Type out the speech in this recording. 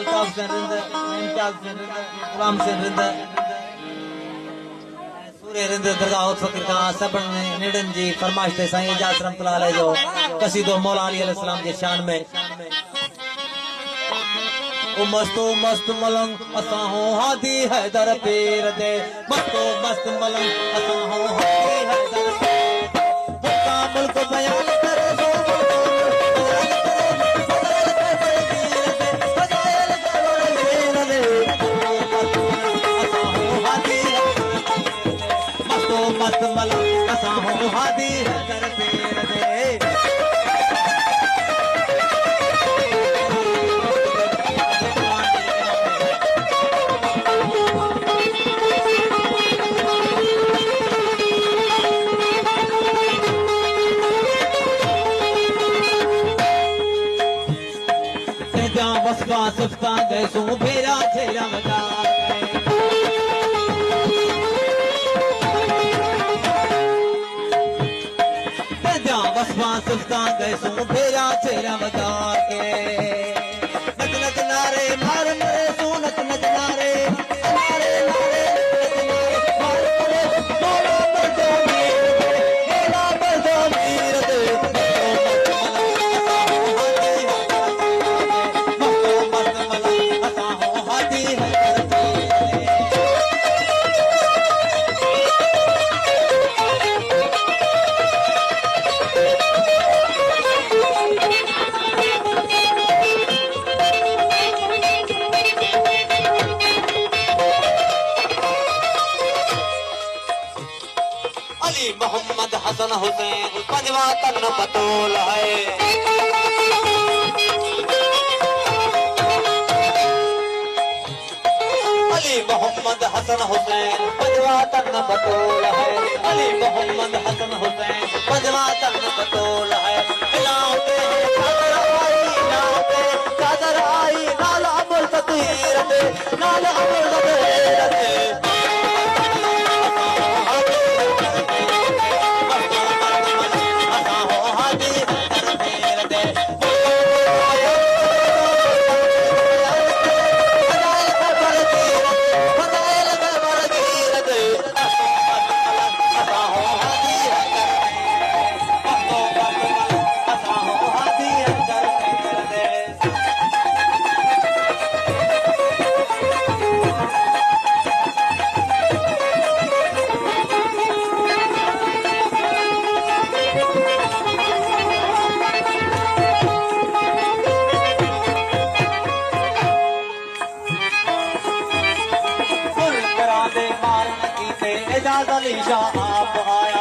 अल्ताफ हुसैन रिंद, इम्तियाज हुसैन रिंद, गुलाम हुसैन रिंद, सूर्य रिंद दरगाह फकीर खां सबन नेड़न जी फरमाइश ते साईं इजाज़ रहमतुल्लाह अलैह जो कसीदो मौला अली अलैहि सलाम जे शान में ओ मस्तो मस्त मलंग असां हो हादी हैदर पीर दे मस्तो मस्त मलंग असां हो हादी हैदर हुक्का मुल्क बयान करे सो मस्त मलंग असां हो हादी हैदर पीर दे सुफ्ता गए सू भेरा छेरा बता सुफ्ता गए सू भेरा छेरा बता के नच नच नारे मार मरे सू नच नच नारे नारे नारे मार मरे गोला बरदो मीर दे मोहम्मद हसन हुसैन पंजवा तन बतौल है अली मोहम्मद हसन हुसैन पंजवा तन बतौल है अली मोहम्मद हसन हुसैन पंजवा तन बतौल है चादर आई नाल अमर ततीर दे नाल अमर ततीर दे एजाज अली शाह आप आया